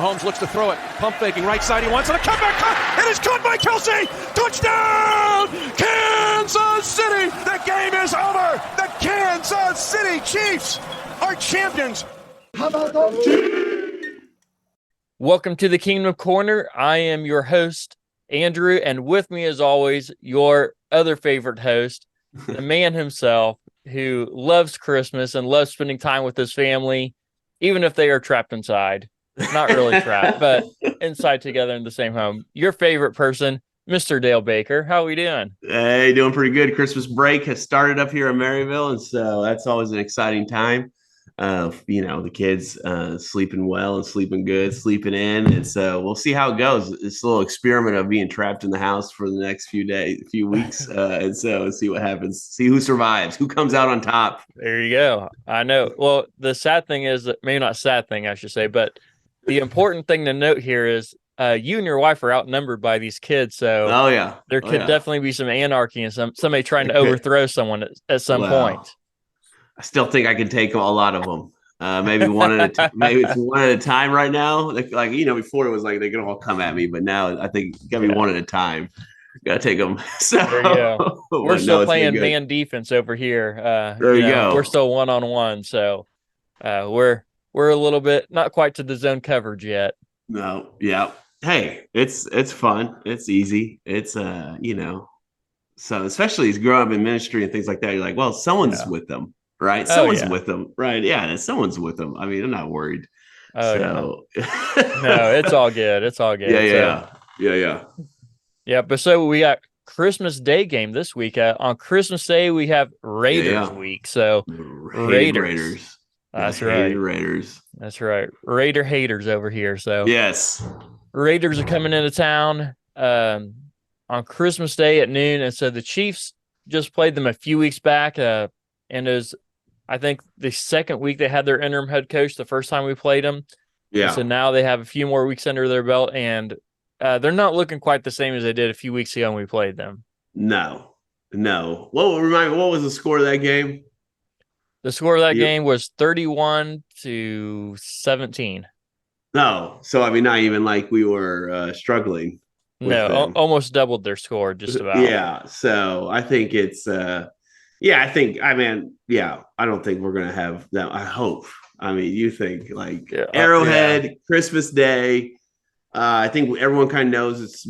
Mahomes looks to throw it. Pump faking, right side. He wants it. A comeback cut. It is caught by Kelsey. Touchdown, Kansas City. The game is over. The Kansas City Chiefs are champions. How about those Chiefs? Welcome to the Kingdom of Korner. I am your host, Andrew, and with me, as always, your other favorite host, the man himself, who loves Christmas and loves spending time with his family, even if they are trapped inside. Not really trapped, but inside together in the same home. Your favorite person, Mr. Dale Baker. How are we doing? Hey, doing pretty good. Christmas break has started up here in Maryville, and so that's always an exciting time. The kids sleeping well and sleeping good, sleeping in, and so we'll see how it goes. It's a little experiment of being trapped in the house for the next few weeks, and so let's see what happens. See who survives, who comes out on top. There you go. I know. Well, the sad thing is that maybe not sad thing, I should say, but the important thing to note here is you and your wife are outnumbered by these kids, so there could definitely be some anarchy and somebody trying to overthrow someone at some point. I still think I can take a lot of them. Maybe one at a maybe it's one at a time right now. Like before it was like they're gonna all come at me, but now I think it's gotta be one at a time. Gotta take them. So there you go. We're still playing man defense over here. There you go. We're still 1-on-1, so we're a little bit not quite to the zone coverage yet. No, yeah. Hey, it's fun. It's easy. It's so especially as growing up in ministry and things like that, you're like, well, someone's with them. Right. Someone's with them. Right. Yeah. Someone's with them. I mean, I'm not worried. No, it's all good. It's all good. Yeah. But so we got Christmas Day game this week. On Christmas Day, we have Raiders week. So Raiders. That's right. Raiders. That's right. Raider haters over here. So yes. Raiders are coming into town on Christmas Day at noon. And so the Chiefs just played them a few weeks back. And it was, I think, the second week they had their interim head coach the first time we played them. Yeah. And so now they have a few more weeks under their belt, and they're not looking quite the same as they did a few weeks ago when we played them. No. What was the score of that game? The score of that game was 31-17. No. So, I mean, not even like we were struggling. No, almost doubled their score just about. Yeah. So I think it's I don't think we're going to have that. I hope. I mean, you think like Arrowhead, Christmas Day. I think everyone kind of knows it's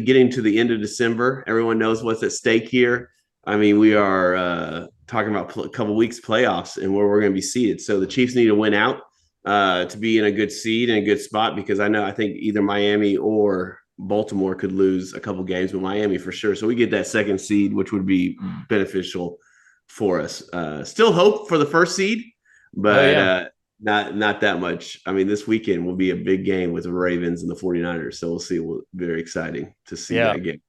getting to the end of December. Everyone knows what's at stake here. I mean, we are talking about a couple weeks playoffs and where we're going to be seated. So the Chiefs need to win out to be in a good seed and a good spot, because I think either Miami or Baltimore could lose a couple games, but Miami for sure. So we get that second seed, which would be beneficial for us. Still hope for the first seed, but not that much. I mean, this weekend will be a big game with the Ravens and the 49ers. So we'll see. Very exciting to see that game.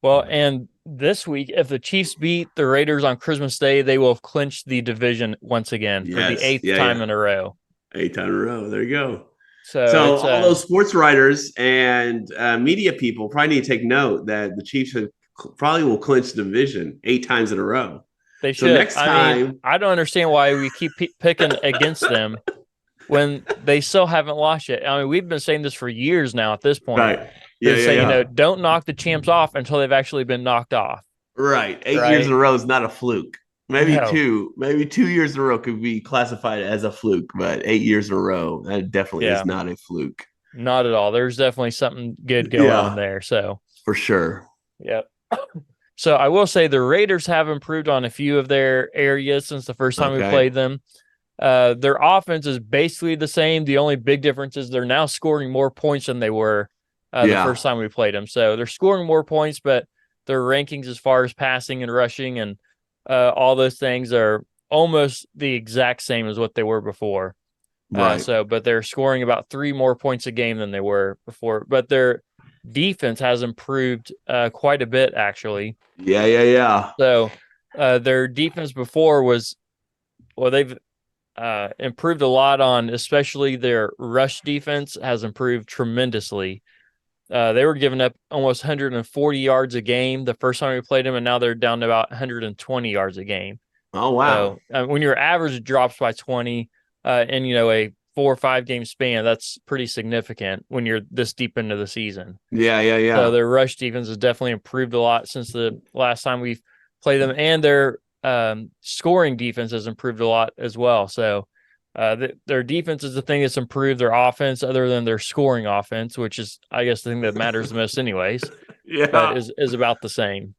Well, and this week, if the Chiefs beat the Raiders on Christmas Day, they will have clinched the division once again for the eighth time in a row. 8th time in a row. There you go. So all those sports writers and media people probably need to take note that the Chiefs probably will clinch the division 8 times in a row. They should. So next time, I don't understand why we keep picking against them when they still haven't lost yet. I mean, we've been saying this for years now at this point. Right. Don't knock the champs off until they've actually been knocked off. Right. 8 years in a row is not a fluke. Maybe 2 years in a row could be classified as a fluke, but 8 years in a row, that definitely is not a fluke. Not at all. There's definitely something good going on there. So for sure. Yep. So I will say the Raiders have improved on a few of their areas since the first time we played them. Their offense is basically the same. The only big difference is they're now scoring more points than they were the first time we played them. So they're scoring more points, but their rankings as far as passing and rushing and all those things are almost the exact same as what they were before. Right. But they're scoring about 3 more points a game than they were before. But their defense has improved quite a bit, actually. Yeah. So their defense before was, they've improved a lot on, especially their rush defense has improved tremendously. They were giving up almost 140 yards a game the first time we played them, and now they're down to about 120 yards a game. Oh, wow. So when your average drops by 20 in, a 4 or 5 game span, that's pretty significant when you're this deep into the season. Yeah. So their rush defense has definitely improved a lot since the last time we've played them, and their scoring defense has improved a lot as well. So their defense is the thing that's improved their offense, other than their scoring offense, which is, I guess, the thing that matters the most anyways. But is about the same.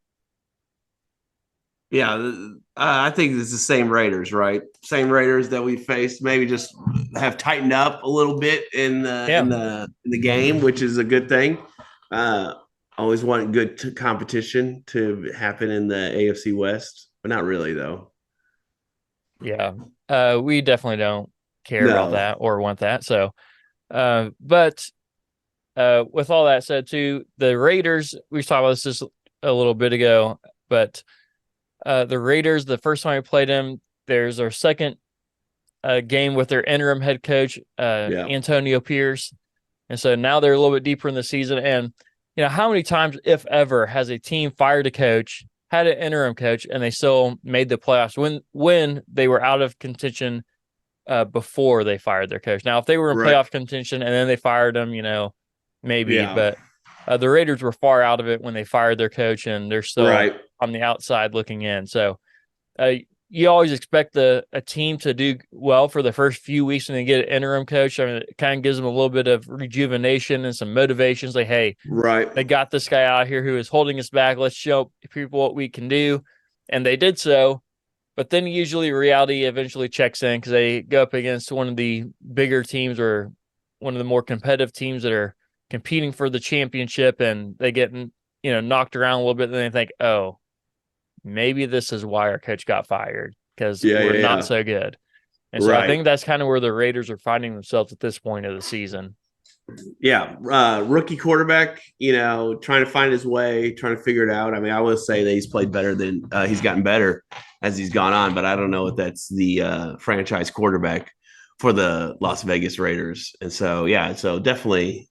Yeah, I think it's the same Raiders, right? Same Raiders that we faced. Maybe just have tightened up a little bit in the game, which is a good thing. Always want good competition to happen in the AFC West, but not really though. Yeah, we definitely don't care about that or want that. So, but with all that said, too, the Raiders, we talked about this just a little bit ago, but the Raiders, the first time we played them, there's our second game with their interim head coach, Antonio Pierce. And so now they're a little bit deeper in the season. And, how many times, if ever, has a team fired a coach, had an interim coach, and they still made the playoffs when they were out of contention before they fired their coach? Now, if they were in playoff contention and then they fired them, maybe. Yeah. But the Raiders were far out of it when they fired their coach, and they're still on the outside looking in. So you always expect a team to do well for the first few weeks when they get an interim coach. I mean, it kind of gives them a little bit of rejuvenation and some motivations. Like, hey, they got this guy out here who is holding us back. Let's show people what we can do. And they did so. But then usually reality eventually checks in because they go up against one of the bigger teams or one of the more competitive teams that are competing for the championship, and they get knocked around a little bit, and they think, oh, maybe this is why our coach got fired, because we're not so good. And so I think that's kind of where the Raiders are finding themselves at this point of the season. Yeah, rookie quarterback, trying to find his way, trying to figure it out. I mean, I will say that he's played better than he's gotten better as he's gone on, but I don't know if that's the franchise quarterback for the Las Vegas Raiders. And so, so definitely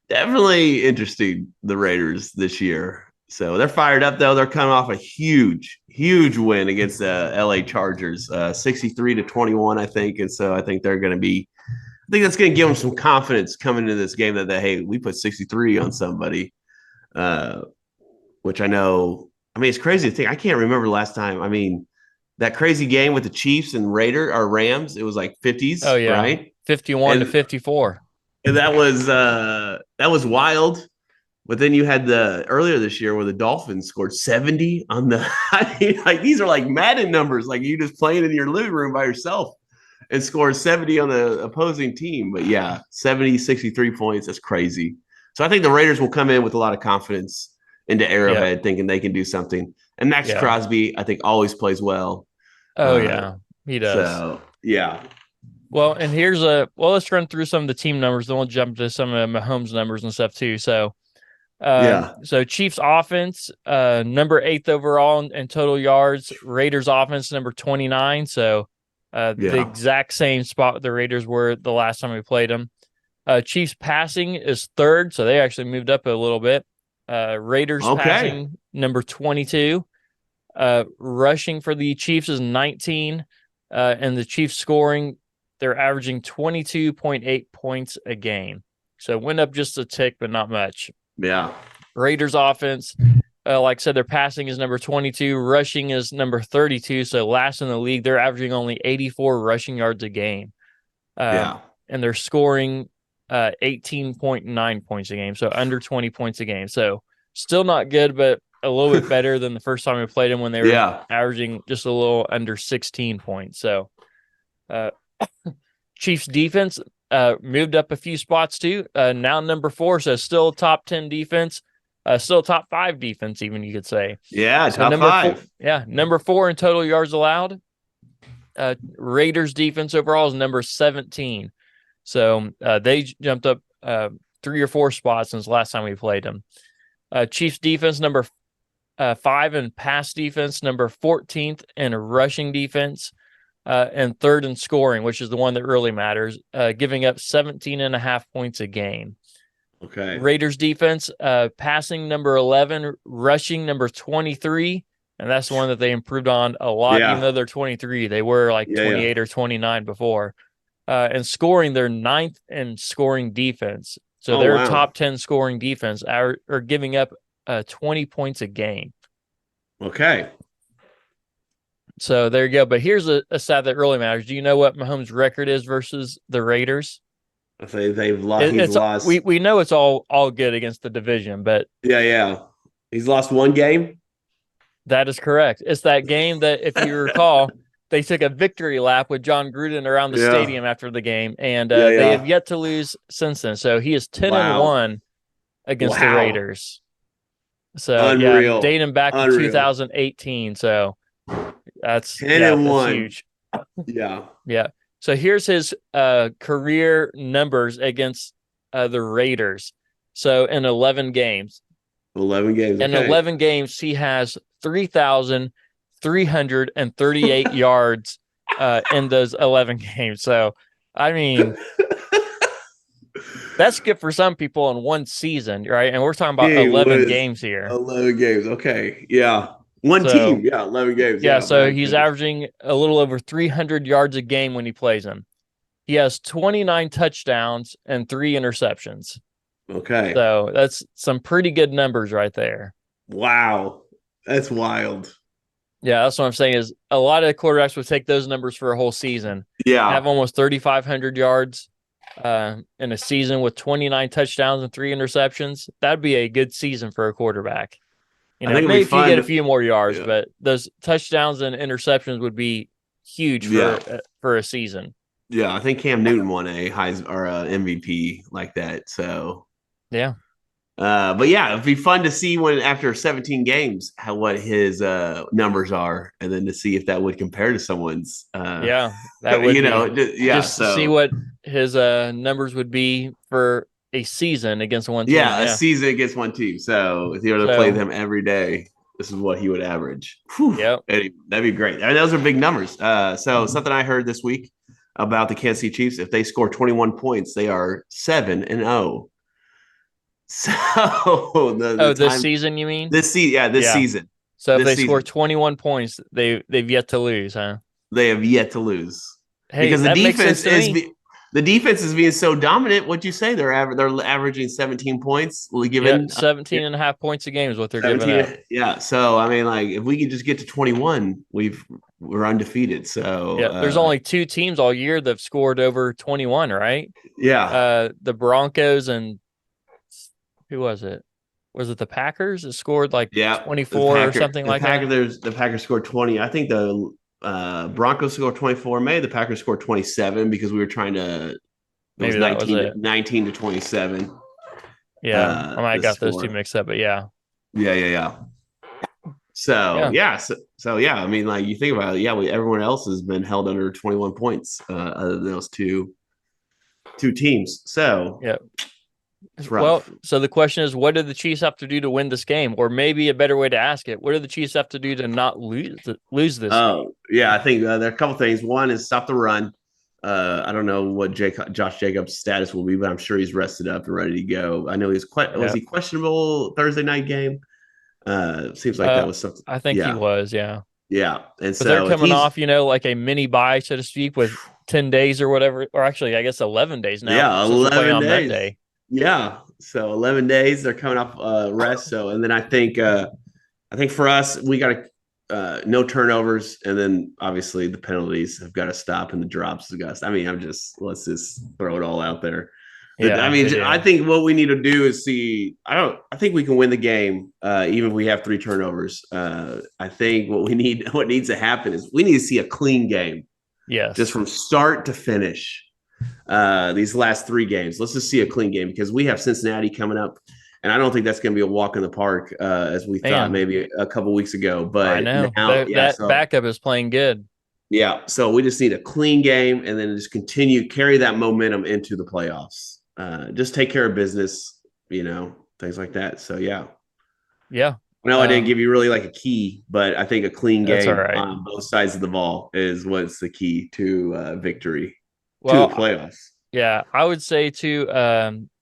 interesting, the Raiders this year. So they're fired up, though. They're coming off a huge win against the LA Chargers, 63-21, I think. And so I think they're going to be – I think that's going to give them some confidence coming into this game that hey, we put 63 on somebody, which I know – I mean, it's crazy to think. I can't remember the last time. I mean, that crazy game with the Chiefs and Rams, it was like 50s, right? 51-54. And that was wild. But then you had earlier this year where the Dolphins scored 70 on the these are like Madden numbers, like you just playing in your living room by yourself and score 70 on the opposing team. But 70, 63 points, that's crazy. So I think the Raiders will come in with a lot of confidence into Arrowhead, thinking they can do something. And Max Crosby, I think, always plays well. Oh, he does. So, yeah. Well, and let's run through some of the team numbers. Then we'll jump to some of Mahomes' numbers and stuff too. So, so Chiefs offense, number 8th overall in total yards. Raiders offense, number 29. So, the exact same spot the Raiders were the last time we played them. Chiefs passing is 3rd, so they actually moved up a little bit. Raiders passing, number 22. Rushing for the Chiefs is 19, and the Chiefs scoring, they're averaging 22.8 points a game. So went up just a tick, but not much. Yeah. Raiders offense, like I said, their passing is number 22. Rushing is number 32. So last in the league, they're averaging only 84 rushing yards a game. And they're scoring 18.9 points a game. So under 20 points a game. So still not good, but a little bit better than the first time we played them when they were averaging just a little under 16 points. So, Chiefs defense moved up a few spots too. Now number 4, so still top 10 defense, still top 5 defense, even you could say. Yeah, so top number 5. 4, number 4 in total yards allowed. Raiders defense overall is number 17. So they jumped up 3 or 4 spots since last time we played them. Chiefs defense number 5 in pass defense, number 14th in rushing defense. And 3rd in scoring, which is the one that really matters, giving up 17.5 points a game. Okay. Raiders defense, passing number 11, rushing number 23, and that's the one that they improved on a lot, even though they're 23. They were like 28 or 29 before. and scoring. They're 9th in scoring defense. So their top 10 scoring defense are giving up 20 points a game. Okay. So there you go. But here's a stat that really matters. Do you know what Mahomes' record is versus the Raiders? I say they've lost. He's lost. We know it's all good against the division, but he's lost one game. That is correct. It's that game that, if you recall, they took a victory lap with John Gruden around the stadium after the game, and they have yet to lose since then. So he is 10-1 against the Raiders. So dating back to 2018. So that's 10-1. Huge. Yeah. So here's his career numbers against the Raiders. So in 11 games. 11 games. In 11 games, he has 3,338 yards in those 11 games. So, I mean, that's good for some people in one season, right? And we're talking about 11 games here. 11 games. Okay. Yeah. One team. Yeah. 11 games. Yeah. So he's averaging a little over 300 yards a game when he plays him. He has 29 touchdowns and 3 interceptions. Okay. So that's some pretty good numbers right there. Wow. That's wild. Yeah, that's what I'm saying is a lot of quarterbacks would take those numbers for a whole season. Yeah. Have almost 3,500 yards in a season with 29 touchdowns and 3 interceptions. That'd be a good season for a quarterback. You know, maybe if you get a few more yards, but those touchdowns and interceptions would be huge for a season. Yeah, I think Cam Newton won a MVP like that. So yeah. But yeah, it'd be fun to see when after 17 games what his numbers are, and then to see if that would compare to someone's. That would just so see what his numbers would be for a season against one team. Yeah, a season against one team. So if you were to play them every day, this is what he would average. Yeah, that'd be great. I mean, those are big numbers. So something I heard this week about the Kansas City Chiefs: if they score 21 points, they are 7-0. So this season, you mean? This season. So if they score 21 points, they've yet to lose, huh? They have yet to lose. Hey, because the defense is being so dominant. What'd you say? They're averaging 17 points. 17 and a half points a game is what they're giving up. Yeah. So I mean, like, if we could just get to 21, we're undefeated. So there's only 2 teams all year that've scored over 21, right? Yeah. The Broncos and who was it? Was it the Packers that scored 24 or something like that? The Packers scored 20. I think the Broncos scored 24. Maybe the Packers scored 27 because we were trying to. Maybe that was it. 19 to 27. Yeah, I might have got those two mixed up, but yeah. Yeah. So yeah. I mean, like, you think about it. Everyone else has been held under 21 points other than those two teams. So yeah. Well, so the question is, what do the Chiefs have to do to win this game? Or maybe a better way to ask it, what do the Chiefs have to do to not lose this game? Yeah, I think there are a couple things. One is stop the run. I don't know what Josh Jacobs' status will be, but I'm sure he's rested up and ready to go. I know was he questionable Thursday night game? Seems like that was something. I think he was, yeah. Yeah, and so they're coming off, like a mini bye, so to speak, with 10 days or whatever, or actually, I guess 11 days now. Yeah, 11 days. Monday. Yeah, so 11 days. They're coming off rest. So, and then I think for us, we got to no turnovers, and then obviously the penalties have got to stop, and the drops have got. I mean, let's just throw it all out there. Yeah, I mean, I think what we need to do is see. I think we can win the game, even if we have 3 turnovers. I think what needs to happen is we need to see a clean game. Yes, just from start to finish. These last 3 games, let's just see a clean game, because we have Cincinnati coming up, and I don't think that's going to be a walk in the park as we thought maybe a couple weeks ago. But I know that backup is playing good. Yeah, so we just need a clean game, and then just carry that momentum into the playoffs. Just take care of business, things like that. So yeah. No, I didn't give you really like a key, but I think a clean game on both sides of the ball is what's the key to victory. To the playoffs. Yeah, I would say too,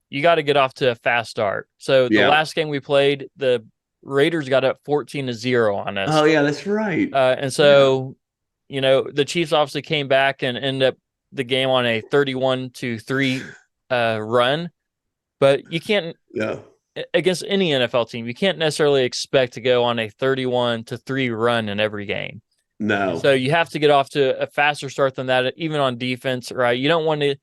you got to get off to a fast start. So the last game we played, the Raiders got up 14-0 on us. Oh yeah, that's right. And so, the Chiefs obviously came back and ended up the game on a 31-3 run, but you can't against any NFL team. You can't necessarily expect to go on a 31-3 run in every game. No. So you have to get off to a faster start than that, even on defense, right? You don't want to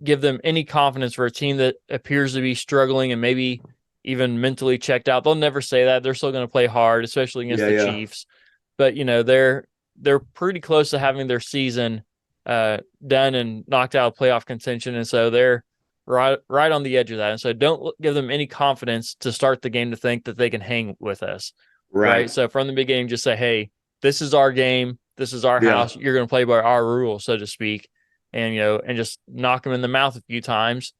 give them any confidence for a team that appears to be struggling and maybe even mentally checked out. They'll never say that. They're still going to play hard, especially against the Chiefs. But, they're pretty close to having their season done and knocked out of playoff contention. And so they're right on the edge of that. And so don't give them any confidence to start the game to think that they can hang with us. Right. So from the beginning, just say, hey, this is our game. This is our house. You're going to play by our rules, so to speak. And, and just knock them in the mouth a few times.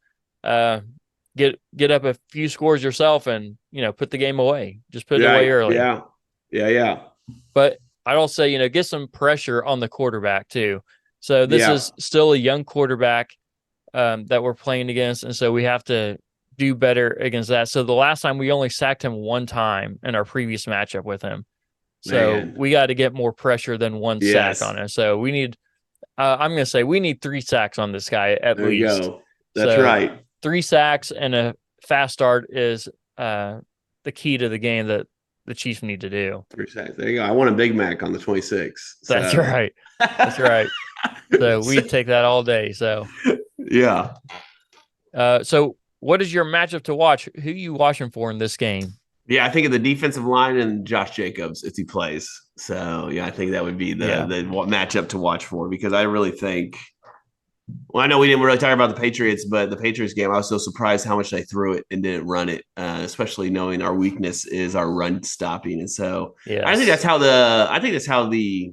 Get up a few scores yourself and, put the game away. Just put it away early. Yeah. But I'd also say, get some pressure on the quarterback too. So this is still a young quarterback that we're playing against. And so we have to do better against that. So the last time we only sacked him one time in our previous matchup with him. So we got to get more pressure than one sack on him. So we need, I'm going to say we need 3 sacks on this guy at least. Go. That's right. 3 sacks and a fast start is the key to the game that the Chiefs need to do. 3 sacks. There you go. I want a Big Mac on the 26. So. That's right. That's right. So we take that all day. So yeah. So what is your matchup to watch? Who are you watching for in this game? Yeah, I think of the defensive line and Josh Jacobs if he plays. So yeah, I think that would be the matchup to watch for, because I really think. Well, I know we didn't really talk about the Patriots, but the Patriots game, I was so surprised how much they threw it and didn't run it, especially knowing our weakness is our run stopping. And so I think that's how the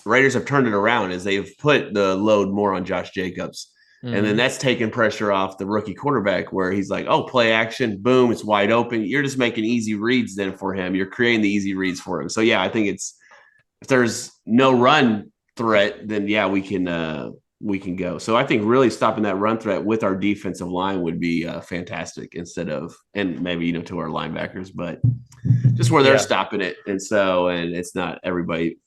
Raiders have turned it around, is they've put the load more on Josh Jacobs. And then that's taking pressure off the rookie quarterback, where he's like, oh, play action, boom, it's wide open. You're just making easy reads then for him. You're creating the easy reads for him. So, yeah, I think if there's no run threat, then, we can go. So I think really stopping that run threat with our defensive line would be fantastic, instead of, and maybe, to our linebackers, but just where they're stopping it. And it's not everybody,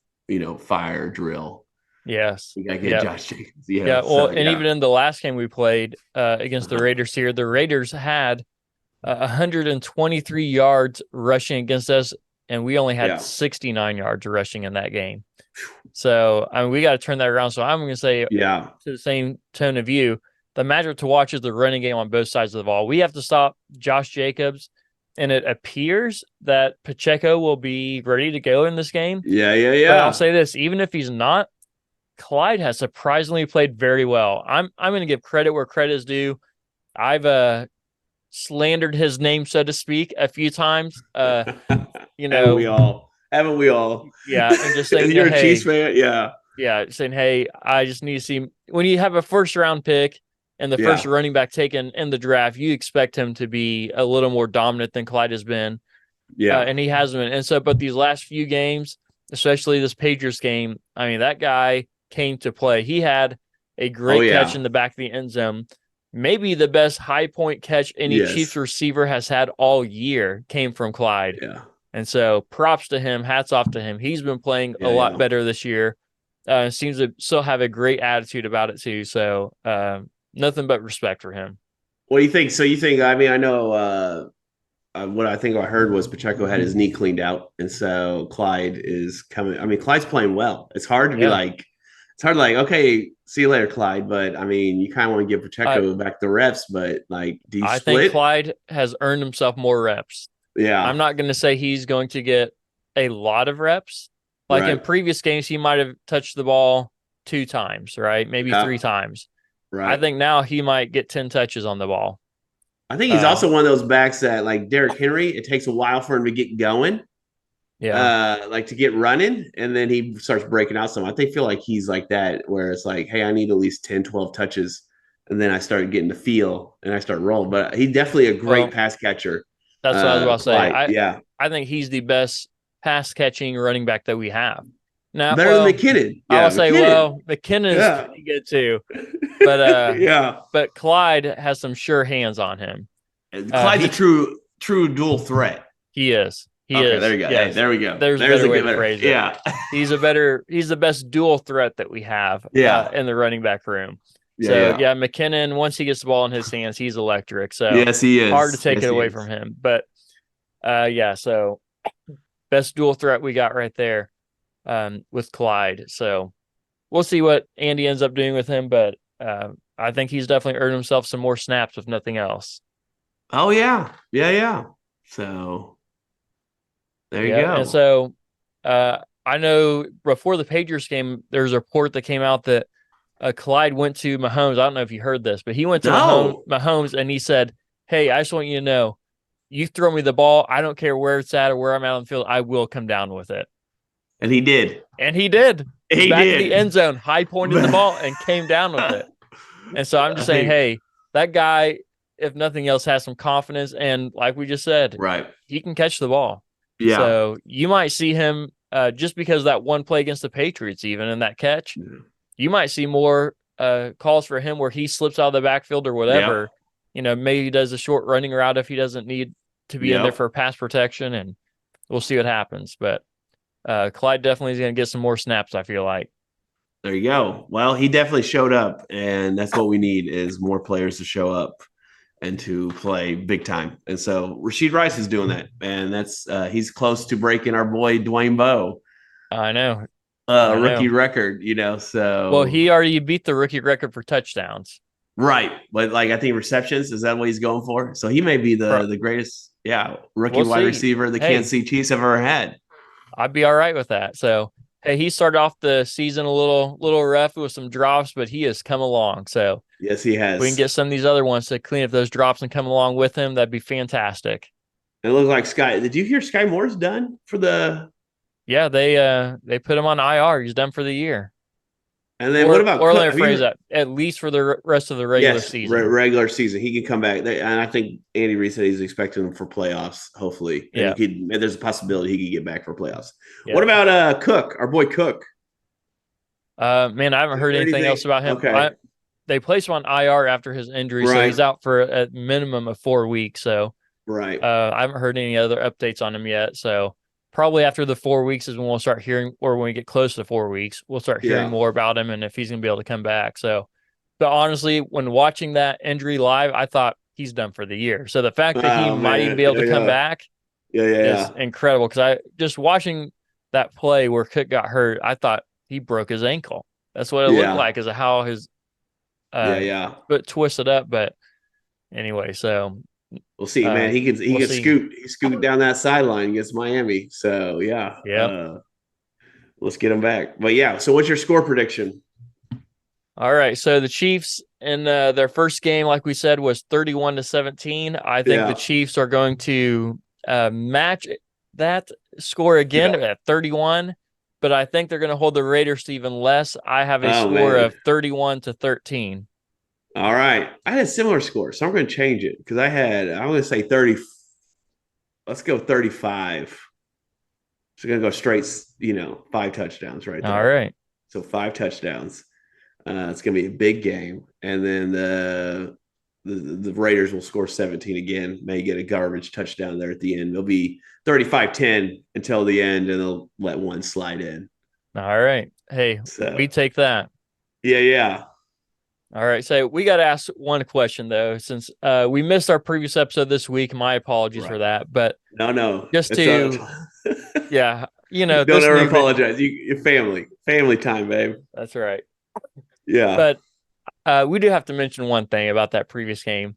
fire drill. Yes. You got to get Josh Jacobs. Yeah. Well, even in the last game we played against the Raiders here, the Raiders had 123 yards rushing against us, and we only had 69 yards rushing in that game. So, we got to turn that around. So I'm going to say, to the same tone of you, the matchup to watch is the running game on both sides of the ball. We have to stop Josh Jacobs, and it appears that Pacheco will be ready to go in this game. Yeah. But I'll say this, even if he's not, Clyde has surprisingly played very well. I'm going to give credit where credit is due. I've slandered his name, so to speak, a few times. Haven't we all? Yeah, and just saying, you're a Chiefs fan, saying, hey, I just need to see. When you have a first-round pick and the first running back taken in the draft, you expect him to be a little more dominant than Clyde has been. Yeah, and he hasn't been. And so, but these last few games, especially this Patriots game, that guy came to play. He had a great catch in the back of the end zone. Maybe the best high point catch any Chiefs receiver has had all year came from Clyde. Yeah. And so props to him, hats off to him. He's been playing a lot better this year. Seems to still have a great attitude about it too. So nothing but respect for him. What do you think? So you think, I know what I think I heard was Pacheco had his knee cleaned out. And so Clyde is coming. Clyde's playing well. It's hard to be like, okay, see you later, Clyde. But you kind of want to give Pacheco back the reps, but do you split? I think Clyde has earned himself more reps. Yeah. I'm not going to say he's going to get a lot of reps. In previous games, he might have touched the ball 2 times, right? Maybe 3 times. Right. I think now he might get 10 touches on the ball. I think he's also one of those backs that, like Derrick Henry, it takes a while for him to get going. Yeah. To get running, and then he starts breaking out some. I feel like he's like that, where it's like, hey, I need at least 10, 12 touches, and then I start getting the feel and I start rolling. But he's definitely a great pass catcher. That's what I was about to say. I think he's the best pass catching running back that we have. Now, better than McKinnon. Yeah, I'll say, McKinnon is pretty good too. But but Clyde has some sure hands on him. Clyde's a true dual threat. He is. He is. There you go. Yes. Hey, there we go. There's a better way to phrase it. Yeah. He's the best dual threat that we have in the running back room. McKinnon, once he gets the ball in his hands, he's electric. So yes, he is. Hard to take it away from him. But so best dual threat we got right there with Clyde. So we'll see what Andy ends up doing with him, but I think he's definitely earned himself some more snaps, if nothing else. Oh, yeah. Yeah. So there you go. And so I know before the Patriots game, there was a report that came out that Clyde went to Mahomes. I don't know if you heard this, but he went to Mahomes and he said, "Hey, I just want you to know, you throw me the ball. I don't care where it's at or where I'm out on the field. I will come down with it." And he did. He did. Back in the end zone, high pointed the ball and came down with it. And so I'm just saying, hey, that guy, if nothing else, has some confidence. And like we just said, he can catch the ball. Yeah. So you might see him just because of that one play against the Patriots, even in that catch, you might see more calls for him where he slips out of the backfield or whatever. Yeah. Maybe he does a short running route if he doesn't need to be in there for pass protection, and we'll see what happens. But Clyde definitely is going to get some more snaps, I feel like. There you go. Well, he definitely showed up, and that's what we need is more players to show up and to play big time. And so Rashid Rice is doing that, and that's he's close to breaking our boy Dwayne Bowe. I know. Rookie record, so. Well, he already beat the rookie record for touchdowns. Right. But I think receptions, is that what he's going for? So he may be the greatest, rookie wide receiver the Kansas City Chiefs have ever had. I'd be all right with that. So, hey, he started off the season a little rough with some drops, but he has come along. So yes, he has. We can get some of these other ones to clean up those drops and come along with him. That'd be fantastic. It looks like Skyy. Did you hear Skyy Moore's done for the? Yeah, they put him on IR. He's done for the year. And then what about? Or let me phrase that. At least for the rest of the regular season. Regular season, he can come back. And I think Andy Reid said he's expecting him for playoffs. Hopefully, and there's a possibility he could get back for playoffs. Yeah. What about Cook, our boy Cook? Man, I haven't heard anything else about him. Okay. They placed him on IR after his injury, so he's out for a minimum of 4 weeks. So I haven't heard any other updates on him yet. So probably after the 4 weeks is when we'll start hearing, or when we get close to 4 weeks, we'll start hearing more about him and if he's going to be able to come back. So, but honestly, when watching that injury live, I thought he's done for the year. So the fact that he might even be able to come back is incredible. Because I just watching that play where Cook got hurt, I thought he broke his ankle. That's what it looked like, is how his foot twisted up. But anyway, so we'll see, man. He can scoot down that sideline against Miami. So let's get him back. But so what's your score prediction? All right. So the Chiefs in their first game, like we said, was 31-17. I think the Chiefs are going to match that score again at 31. But I think they're going to hold the Raiders to even less. I have a score of 31-13. All right. I had a similar score, so I'm going to change it because I'm going to say 30. Let's go 35. So going to go straight, 5 touchdowns right there. All right. So 5 touchdowns. It's going to be a big game. And then the Raiders will score 17 again, may get a garbage touchdown there at the end. They'll be 35-10 until the end, and they'll let one slide in. All right. Hey, we take that. Yeah. All right. So we got to ask one question, though, since we missed our previous episode this week. My apologies for that. But no. Just to, don't ever apologize. Your family time, babe. That's right. Yeah. But we do have to mention one thing about that previous game.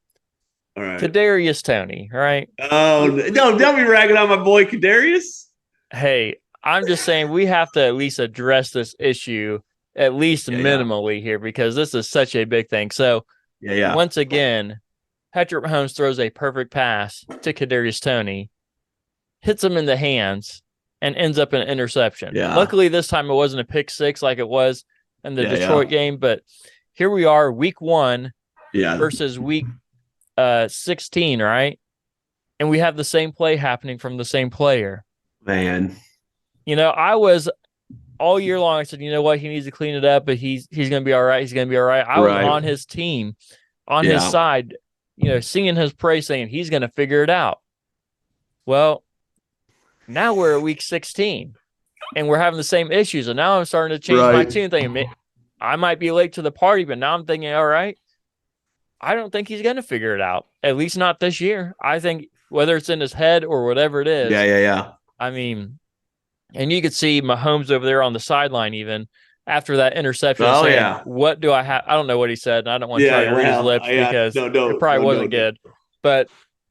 All right. Kadarius Toney, right? Oh, no, don't be ragging on my boy Kadarius. Hey, I'm just saying we have to at least address this issue, at least minimally here, because this is such a big thing. So, once again, Patrick Mahomes throws a perfect pass to Kadarius Toney, hits him in the hands, and ends up in an interception. Yeah. Luckily, this time it wasn't a pick six like it was in the Detroit game, but here we are, week 1 versus week 16, right? And we have the same play happening from the same player. Man. I was all year long, I said, you know what, he needs to clean it up, but he's going to be all right. He's going to be all right. I was on his team, on his side, singing his praise, saying he's going to figure it out. Well, Now we're at week 16, and we're having the same issues. And now I'm starting to change my tune, thinking I might be late to the party, but now I'm thinking, all right, I don't think he's going to figure it out, at least not this year. I think whether it's in his head or whatever it is. Yeah. I mean, and you could see Mahomes over there on the sideline even after that interception saying, what do I have? I don't know what he said, and I don't want to try to read his lips because it probably wasn't good. But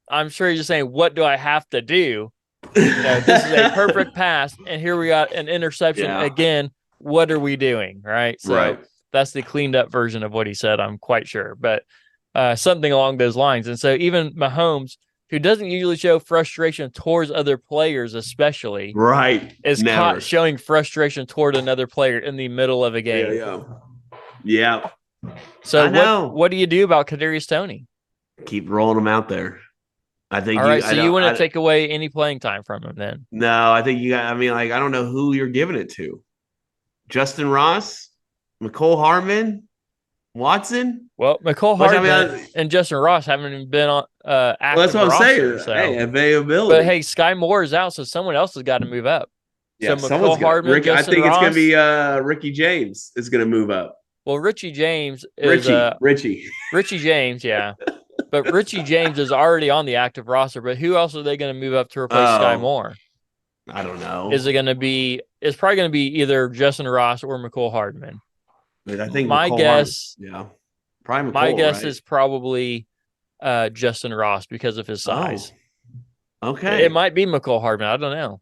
I'm sure he's just saying, what do I have to do? This is a perfect pass, and here we got an interception again. What are we doing? Right. So that's the cleaned up version of what he said, I'm quite sure. But something along those lines. And so even Mahomes, who doesn't usually show frustration towards other players, especially, is caught showing frustration toward another player in the middle of a game. Yeah. So what do you do about Kadarius Toney? Keep rolling him out there. I think. All right, so you want to take away any playing time from him then? No, I think you got. I mean, I don't know who you're giving it to. Justin Ross, McCole Hardman, Watson. Well, McCole Hardman and Justin Ross haven't even been on active. Well, that's what I'm saying. So. Hey, availability. But hey, Skyy Moore is out, so someone else has got to move up. Yeah, so McCole Hardman, I think it's going to be Ricky James is going to move up. Well, Richie James is Richie James, yeah. But Richie James is already on the active roster. But who else are they going to move up to replace Skyy Moore? I don't know. Is it going to be? It's probably going to be either Justin Ross or McCole Hardman. I think my guess, probably McCole, my guess is probably Justin Ross because of his size. Oh, okay, it might be McCole Hardman. I don't know,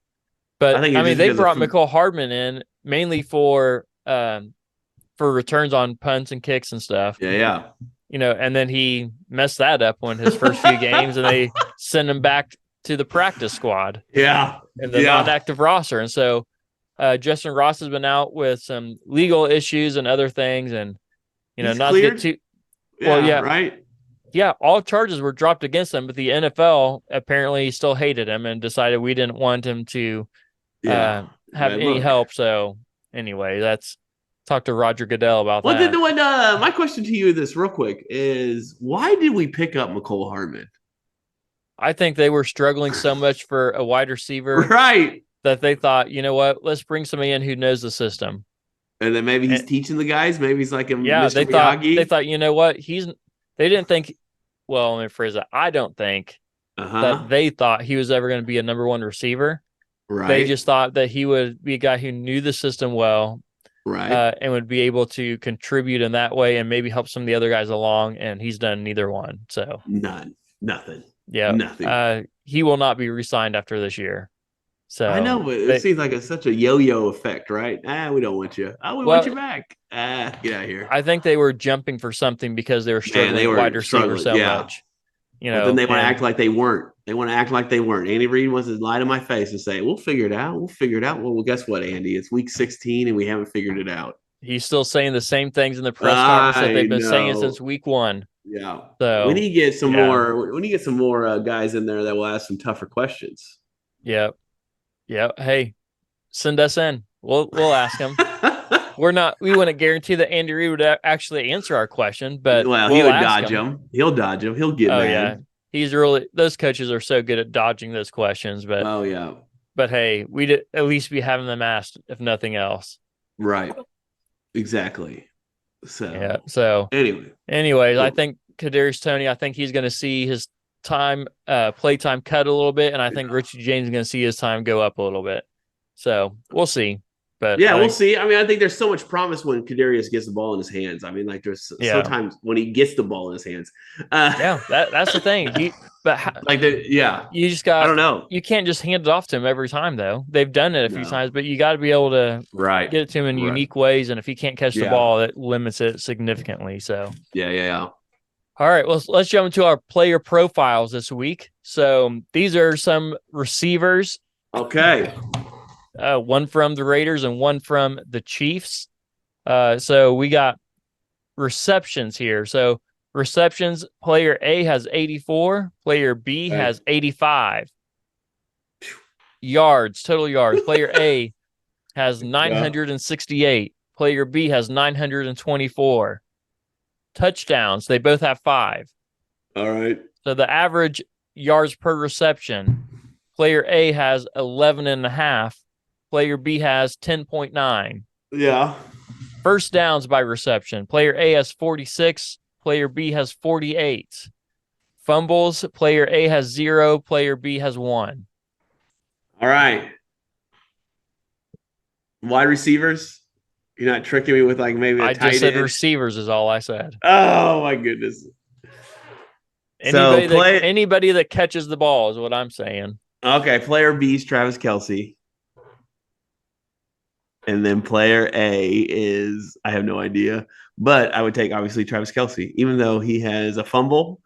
but I mean they brought McCole Hardman in mainly for returns on punts and kicks and stuff. Yeah. And then he messed that up when his first few games, and they send him back to the practice squad. Yeah, and the non-active roster, and so. Justin Ross has been out with some legal issues and other things, and he's not cleared? to get too. Right. Yeah, all charges were dropped against him, but the NFL apparently still hated him and decided we didn't want him to have any help. So anyway, talk to Roger Goodell about that. My question to you this real quick is, why did we pick up McCole Hardman? I think they were struggling so much for a wide receiver. Right. That they thought, you know what, let's bring somebody in who knows the system. And then maybe he's teaching the guys. Maybe he's like a Mr. They Miyagi. thought, you know what, they didn't think, well, let me phrase that. I don't think that they thought he was ever going to be a number one receiver. Right. They just thought that he would be a guy who knew the system well. Right. And would be able to contribute in that way and maybe help some of the other guys along. And he's done neither one. So nothing. Yeah. Nothing. He will not be re-signed after this year. So I know, but it seems like it's such a yo-yo effect, right? We don't want you. We want you back. Get out of here. I think they were jumping for something because they were struggling with wide receiver so much. But then they want to act like they weren't. They want to act like they weren't. Andy Reid wants to lie to my face and say, we'll figure it out. Well, guess what, Andy? It's week 16 and we haven't figured it out. He's still saying the same things in the press conference that they've been saying since week 1. Yeah. So we need to get some more. We need to get some more guys in there that will ask some tougher questions. Yep. Yeah. Hey, send us in. We'll ask him. We wouldn't guarantee that Andy Reid would actually answer our question, but he would dodge him. He'll dodge him. He'll get mad. Yeah. He's those coaches are so good at dodging those questions, but But hey, we'd at least be having them asked, if nothing else. Right. Exactly. So anyways, cool. I think Kadarius Toney, I think he's gonna see his play time cut a little bit, and I think Richie James is going to see his time go up a little bit. So we'll see. But we'll see. I mean, I think there's so much promise when Kadarius gets the ball in his hands. I mean, like there's sometimes when he gets the ball in his hands. That's the thing. You just got. I don't know. You can't just hand it off to him every time, though. They've done it a few times, but you got to be able to get it to him in unique ways. And if he can't catch the ball, that limits it significantly. So All right, well, let's jump into our player profiles this week. So these are some receivers. Okay. One from the Raiders and one from the Chiefs. So we got receptions here. So receptions, player A has 84. Player B has 85. Yards, total yards. Player A has 968. Player B has 924. Touchdowns, they both have 5. All right. So the average yards per reception, Player A has 11.5. Player B has 10.9. Yeah. First downs by reception. Player A has 46. Player B has 48. Fumbles. Player A has 0. Player B has 1. All right. Wide receivers. You're not tricking me with like maybe a I tight end. just said receivers is all I said. Oh my goodness. Anybody that catches the ball is what I'm saying. Okay, player B is Travis Kelce. And then player A is, I have no idea, but I would take obviously Travis Kelce, even though he has a fumble.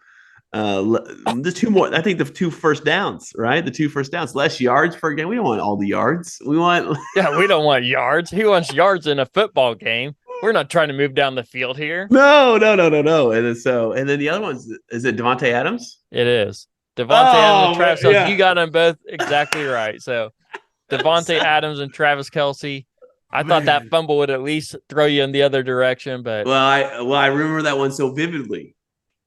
The two more, I think the 2 first downs, right? The 2 first downs, less yards per game. We don't want all the yards. We want, we don't want yards. He wants yards in a football game. We're not trying to move down the field here. No. And then the other one's, is it Devontae Adams? It is. Devontae Adams and Travis Kelce. You got them both exactly right. So Devontae Adams and Travis Kelce. I thought that fumble would at least throw you in the other direction, but I remember that one so vividly.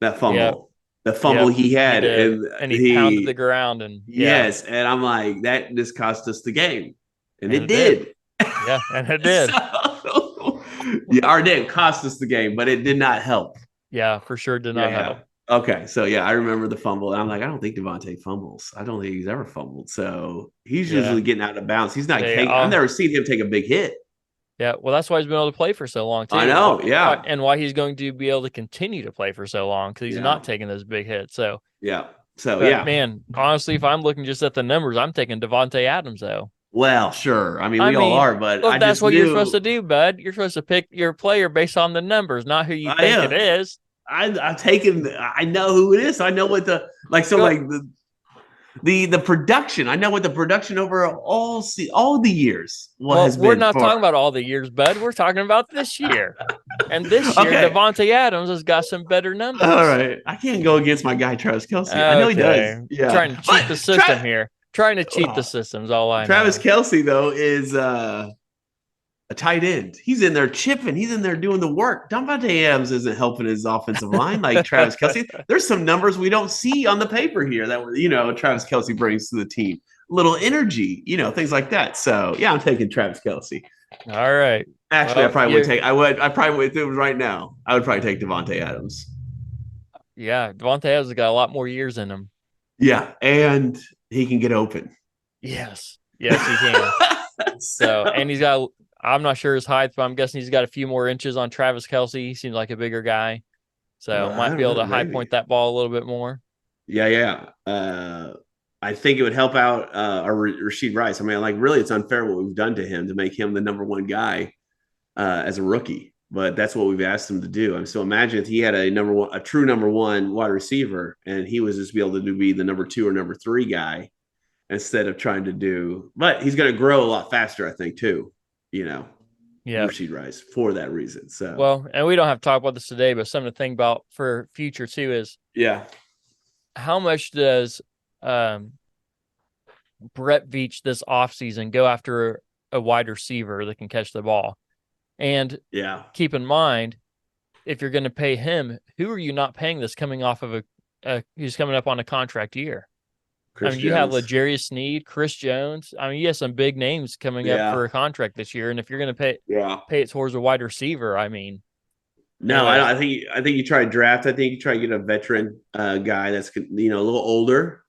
That fumble, the fumble he had, and he pounded the ground, and yes, and I'm like, that just cost us the game, and it did. Yeah, and it did. Or didn't cost us the game, but it did not help. Yeah, for sure, did not help. Okay, so I remember the fumble, and I'm like, I don't think Devontae fumbles. I don't think he's ever fumbled. So he's usually getting out of bounds. He's not. I've never seen him take a big hit. Yeah, well, that's why he's been able to play for so long, too. I know, and why he's going to be able to continue to play for so long, because he's not taking those big hits. So man, honestly, if I'm looking just at the numbers, I'm taking Devontae Adams, though. Well, sure. I mean, we all are, but look, that's what you're supposed to do, bud. You're supposed to pick your player based on the numbers, not who you think it is. I've taken. I know who it is. I know what the production. I know what the production over all the years. We're not talking about all the years, bud. We're talking about this year. And this year, Devontae Adams has got some better numbers. All right, I can't go against my guy Travis Kelce. I know he does. Yeah, trying to cheat the system here. Trying to cheat the system's all I know. Travis Kelce though is a tight end. He's in there chipping. He's in there doing the work. Devontae Adams isn't helping his offensive line like Travis Kelce. There's some numbers we don't see on the paper here that Travis Kelce brings to the team. A little energy, things like that. So I'm taking Travis Kelce. All right. Actually, I probably would do it right now. I would probably take Devontae Adams. Yeah, Devontae Adams has got a lot more years in him. Yeah, and he can get open. Yes, he can. And he's got. I'm not sure his height, but I'm guessing he's got a few more inches on Travis Kelce. He seems like a bigger guy. So might be able to high point that ball a little bit more. Yeah. I think it would help out Rashid Rice. I mean, really, it's unfair what we've done to him to make him the number 1 guy as a rookie. But that's what we've asked him to do. So imagine if he had a true number 1 wide receiver, and he was just be able to be the number 2 or number 3 guy instead of trying to do. But he's going to grow a lot faster, I think, too. Rashid Rice for that reason. So and we don't have to talk about this today, but something to think about for future too is how much does Brett Veach this offseason go after a wide receiver that can catch the ball? And keep in mind, if you're going to pay him, who are you not paying this coming off of he's coming up on a contract year? You have L'Jarius Sneed, Chris Jones. You have some big names coming up for a contract this year, and if you're going to pay it towards a wide receiver, I think you try to draft. I think you try to get a veteran guy that's a little older,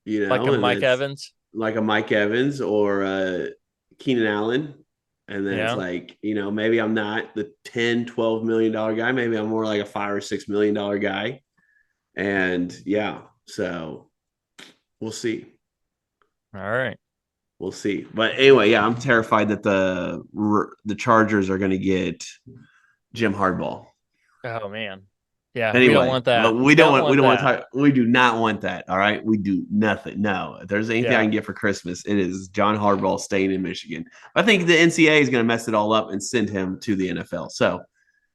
like a Mike Evans, or Keenan Allen, and then it's maybe I'm not the $10-12 million guy. Maybe I'm more like a $5 or $6 million guy, and so. We'll see. All right. We'll see. But anyway, I'm terrified that the Chargers are going to get Jim Harbaugh. Oh man. Yeah. Anyway, we don't want that. We do not want that. All right. We do nothing. No. If there's anything I can get for Christmas, it is John Harbaugh staying in Michigan. I think the NCAA is going to mess it all up and send him to the NFL. So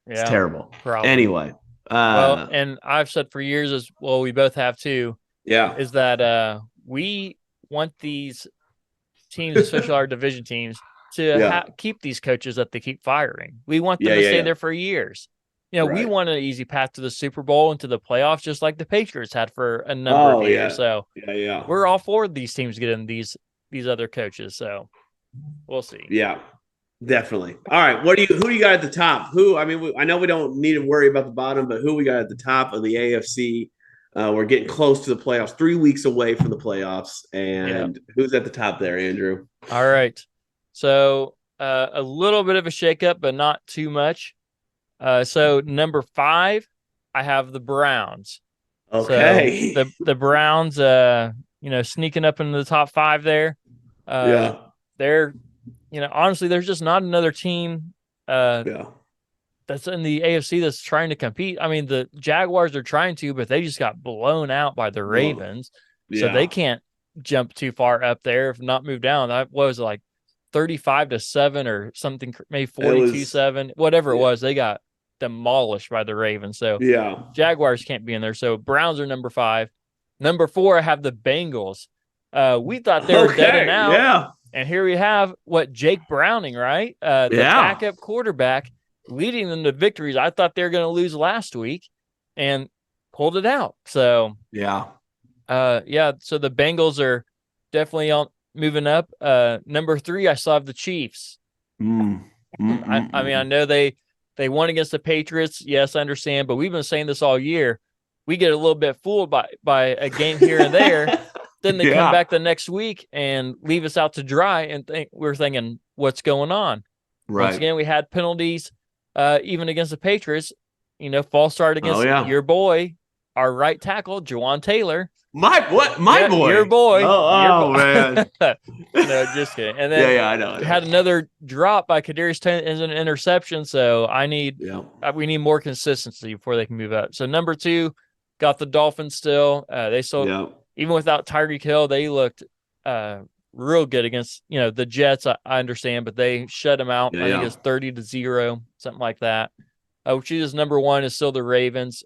it's terrible. Probably. Anyway. And I've said for years as well, we both have too. Is that we want these teams, especially our division teams, to keep these coaches that they keep firing. We want them to stay there for years. we want an easy path to the Super Bowl and to the playoffs, just like the Patriots had for a number of years. So we're all for these teams getting these other coaches. So we'll see. Yeah, definitely. All right. Who do you got at the top? I know we don't need to worry about the bottom, but who we got at the top of the AFC? We're getting close to the playoffs, 3 weeks away from the playoffs. And who's at the top there, Andrew? All right. So a little bit of a shakeup, but not too much. So number 5, I have the Browns. Okay. So the Browns, sneaking up into the top 5 there. They're, honestly, there's just not another team that's in the AFC that's trying to compete. I mean, the Jaguars are trying to, but they just got blown out by the Ravens. So they can't jump too far up there, if not move down. That was like 35-7 or something, maybe 42-7, whatever it was. They got demolished by the Ravens. So Jaguars can't be in there. So Browns are number 5. Number 4, I have the Bengals. We thought they were dead and out. Yeah. And here we have Jake Browning, right? The backup quarterback leading them to victories. I thought they were going to lose last week and pulled it out. So so the Bengals are definitely moving up. Number 3, I still have the Chiefs. I know they won against the Patriots. Yes, I understand, but we've been saying this all year. We get a little bit fooled by a game here and there. Then they come back the next week and leave us out to dry, and we're thinking, what's going on? Right. Once again, we had penalties, even against the Patriots. False start against your boy, our right tackle, Jawan Taylor. My boy, your boy. Oh man. No, just kidding. And then I know. Had another drop by Kadarius Toney as an interception. So we need more consistency before they can move up. So number 2, got the Dolphins still. They still even without Tyreek Hill, they looked real good against the Jets. I understand, but they shut them out. I think it's 30-0, something like that. Which is number 1 is still the Ravens.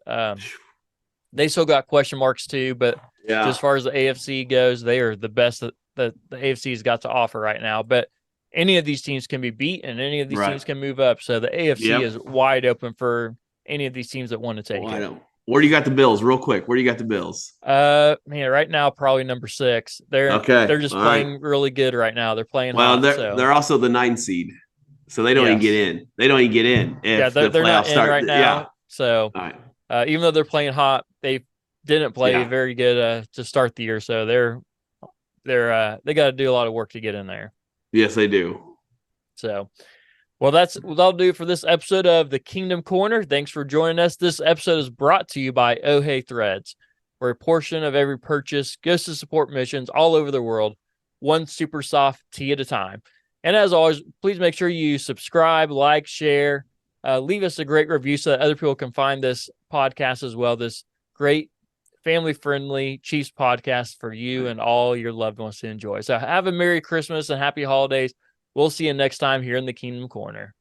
They still got question marks too, but as far as the AFC goes, they are the best that the AFC's got to offer right now. But any of these teams can be beat, and any of these teams can move up. So the AFC is wide open for any of these teams that want to take it. Where do you got the Bills? Real quick, where do you got the Bills? Right now probably number 6. They're just playing really good right now. They're playing hot. They're also the 9 seed, so they don't even get in. They don't even get in. If they're not in right now. Yeah. So even though they're playing hot, they didn't play very good to start the year. So they got to do a lot of work to get in there. Yes, they do. So, well, that's what I'll do for this episode of the Kingdom Corner. Thanks for joining us. This episode is brought to you by Oh Hey Threads, where a portion of every purchase goes to support missions all over the world, one super soft tea at a time. And as always, please make sure you subscribe, like, share, leave us a great review so that other people can find this podcast as well. This great family-friendly Chiefs podcast for you and all your loved ones to enjoy. So have a Merry Christmas and Happy Holidays. We'll see you next time here in the Kingdom Corner.